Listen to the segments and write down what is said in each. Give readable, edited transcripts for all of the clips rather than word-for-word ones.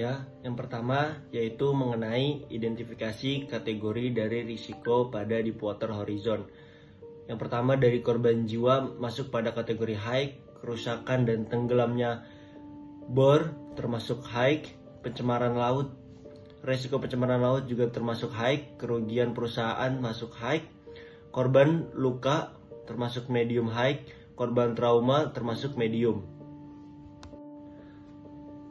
saya. Yang pertama yaitu mengenai identifikasi kategori dari risiko pada Deepwater Horizon. Yang pertama dari korban jiwa masuk pada kategori high, kerusakan dan tenggelamnya bor termasuk high, pencemaran laut, resiko pencemaran laut juga termasuk high, kerugian perusahaan masuk high, korban luka termasuk medium high, korban trauma termasuk medium.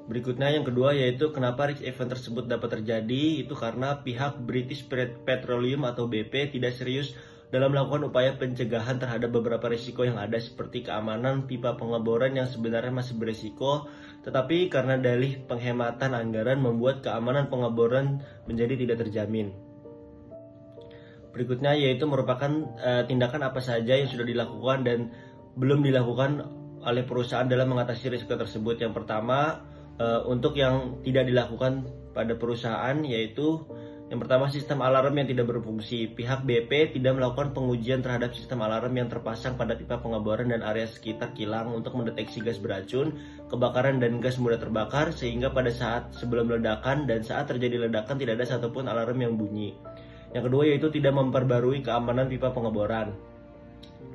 Berikutnya yang kedua yaitu kenapa risk event tersebut dapat terjadi, itu karena pihak British Petroleum atau BP tidak serius dalam melakukan upaya pencegahan terhadap beberapa risiko yang ada seperti keamanan pipa pengeboran yang sebenarnya masih berisiko, tetapi karena dalih penghematan anggaran membuat keamanan pengeboran menjadi tidak terjamin. Berikutnya yaitu merupakan tindakan apa saja yang sudah dilakukan dan belum dilakukan oleh perusahaan dalam mengatasi risiko tersebut. Yang pertama, untuk yang tidak dilakukan pada perusahaan yaitu yang pertama sistem alarm yang tidak berfungsi. Pihak BP tidak melakukan pengujian terhadap sistem alarm yang terpasang pada pipa pengeboran dan area sekitar kilang untuk mendeteksi gas beracun, kebakaran dan gas mudah terbakar, sehingga pada saat sebelum ledakan dan saat terjadi ledakan tidak ada satupun alarm yang bunyi. Yang kedua yaitu tidak memperbarui keamanan pipa pengeboran.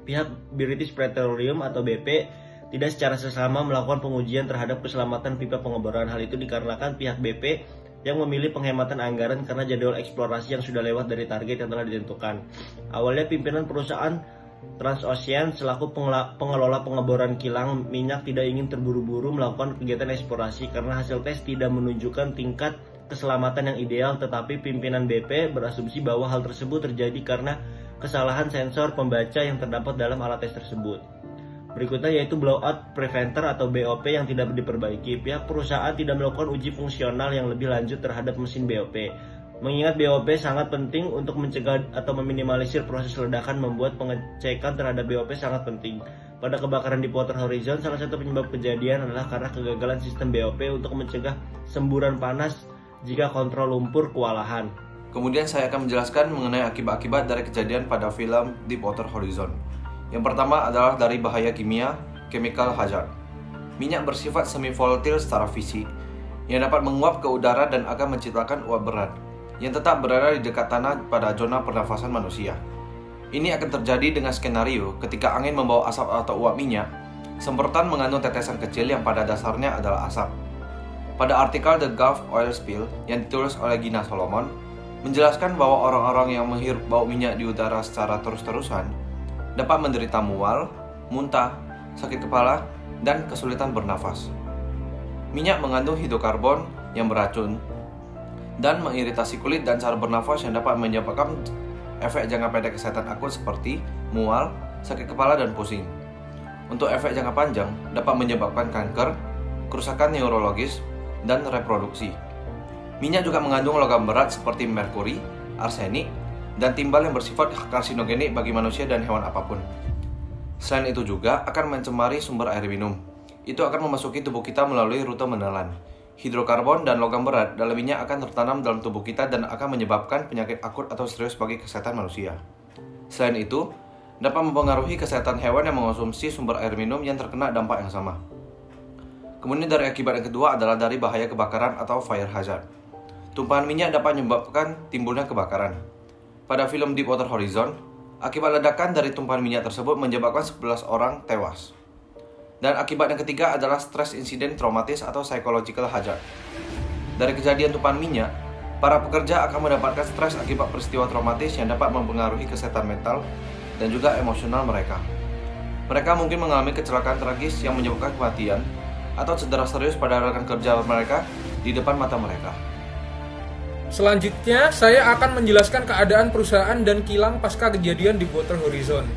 Pihak British Petroleum atau BP tidak secara sesama melakukan pengujian terhadap keselamatan pipa pengeboran. Hal itu dikarenakan pihak BP yang memilih penghematan anggaran karena jadwal eksplorasi yang sudah lewat dari target yang telah ditentukan. Awalnya pimpinan perusahaan Transocean selaku pengelola pengeboran kilang minyak tidak ingin terburu-buru melakukan kegiatan eksplorasi karena hasil tes tidak menunjukkan tingkat keselamatan yang ideal, tetapi pimpinan BP berasumsi bahwa hal tersebut terjadi karena kesalahan sensor pembaca yang terdapat dalam alat tes tersebut. Berikutnya yaitu blowout preventer atau BOP yang tidak diperbaiki. Pihak perusahaan tidak melakukan uji fungsional yang lebih lanjut terhadap mesin BOP. Mengingat BOP sangat penting untuk mencegah atau meminimalisir proses ledakan, membuat pengecekan terhadap BOP sangat penting. Pada kebakaran di Deepwater Horizon, salah satu penyebab kejadian adalah karena kegagalan sistem BOP untuk mencegah semburan panas jika kontrol lumpur kewalahan. Kemudian saya akan menjelaskan mengenai akibat-akibat dari kejadian pada film Deepwater Horizon. Yang pertama adalah dari bahaya kimia, chemical hazard. Minyak bersifat semi-volatil secara fisik, yang dapat menguap ke udara dan akan menciptakan uap berat, yang tetap berada di dekat tanah pada zona pernafasan manusia. Ini akan terjadi dengan skenario ketika angin membawa asap atau uap minyak, semprotan mengandung tetesan kecil yang pada dasarnya adalah asap. Pada artikel The Gulf Oil Spill yang ditulis oleh Gina Solomon, menjelaskan bahwa orang-orang yang menghirup bau minyak di udara secara terus-terusan dapat menderita mual, muntah, sakit kepala, dan kesulitan bernafas. Minyak mengandung hidrokarbon yang beracun dan mengiritasi kulit dan cara bernafas yang dapat menyebabkan efek jangka pendek kesehatan akut seperti mual, sakit kepala, dan pusing. Untuk efek jangka panjang dapat menyebabkan kanker, kerusakan neurologis, dan reproduksi. Minyak juga mengandung logam berat seperti merkuri, arsenik, dan timbal yang bersifat karsinogenik bagi manusia dan hewan apapun. Selain itu juga akan mencemari sumber air minum. Itu akan memasuki tubuh kita melalui rute menelan. Hidrokarbon dan logam berat dalam minyak akan tertanam dalam tubuh kita dan akan menyebabkan penyakit akut atau serius bagi kesehatan manusia. Selain itu, dapat mempengaruhi kesehatan hewan yang mengonsumsi sumber air minum yang terkena dampak yang sama. Kemudian dari akibat yang kedua adalah dari bahaya kebakaran atau fire hazard. Tumpahan minyak dapat menyebabkan timbulnya kebakaran. Pada film Deepwater Horizon, akibat ledakan dari tumpahan minyak tersebut menyebabkan 11 orang tewas. Dan akibat yang ketiga adalah stress insiden traumatis atau psychological hazard. Dari kejadian tumpahan minyak, para pekerja akan mendapatkan stres akibat peristiwa traumatis yang dapat mempengaruhi kesehatan mental dan juga emosional mereka. Mereka mungkin mengalami kecelakaan tragis yang menyebabkan kematian atau cedera serius pada rekan kerja mereka di depan mata mereka. Selanjutnya, saya akan menjelaskan keadaan perusahaan dan kilang pasca kejadian di Deepwater Horizon.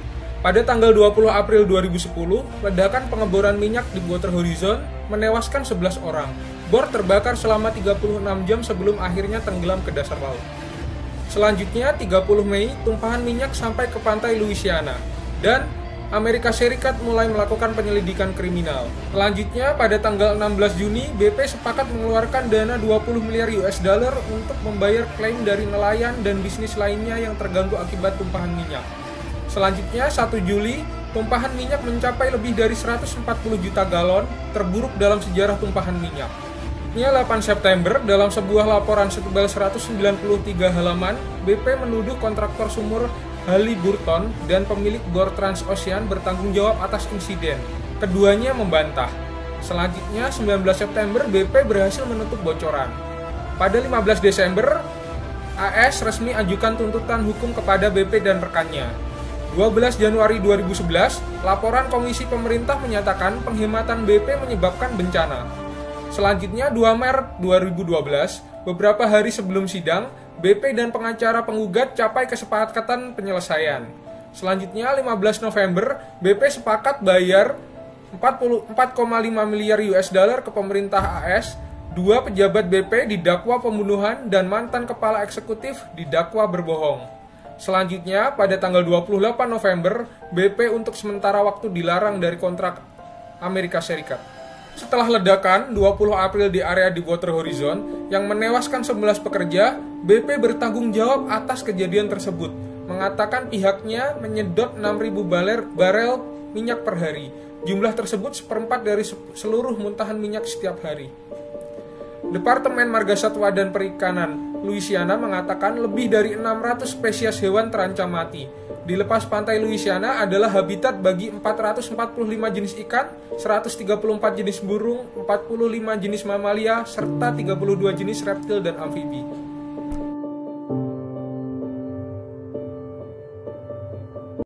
Pada tanggal 20 April 2010, ledakan pengeboran minyak di Deepwater Horizon menewaskan 11 orang. Bor terbakar selama 36 jam sebelum akhirnya tenggelam ke dasar laut. Selanjutnya, 30 Mei, tumpahan minyak sampai ke pantai Louisiana. Dan Amerika Serikat mulai melakukan penyelidikan kriminal. Selanjutnya, pada tanggal 16 Juni, BP sepakat mengeluarkan dana 20 miliar US dollar untuk membayar klaim dari nelayan dan bisnis lainnya yang terganggu akibat tumpahan minyak. Selanjutnya, 1 Juli, tumpahan minyak mencapai lebih dari 140 juta galon, terburuk dalam sejarah tumpahan minyak. Selanjutnya 8 September, dalam sebuah laporan setebal 193 halaman, BP menuduh kontraktor sumur Halliburton dan pemilik bor Transocean bertanggung jawab atas insiden. Keduanya membantah. Selanjutnya 19 September, BP berhasil menutup bocoran. Pada 15 Desember, AS resmi ajukan tuntutan hukum kepada BP dan rekannya. 12 Januari 2011, laporan Komisi Pemerintah menyatakan penghematan BP menyebabkan bencana. Selanjutnya 2 Maret 2012, beberapa hari sebelum sidang, BP dan pengacara penggugat capai kesepakatan penyelesaian. Selanjutnya 15 November, BP sepakat bayar 4,5 miliar US dollar ke pemerintah AS. 2 pejabat BP didakwa pembunuhan dan mantan kepala eksekutif didakwa berbohong. Selanjutnya, pada tanggal 28 November, BP untuk sementara waktu dilarang dari kontrak Amerika Serikat. Setelah ledakan 20 April di area Deepwater Horizon yang menewaskan 11 pekerja, BP bertanggung jawab atas kejadian tersebut, mengatakan pihaknya menyedot 6.000 barel minyak per hari. Jumlah tersebut seperempat dari seluruh muntahan minyak setiap hari. Departemen Marga Satwa dan Perikanan Louisiana mengatakan lebih dari 600 spesies hewan terancam mati. Di lepas pantai Louisiana adalah habitat bagi 445 jenis ikan, 134 jenis burung, 45 jenis mamalia, serta 32 jenis reptil dan amfibi.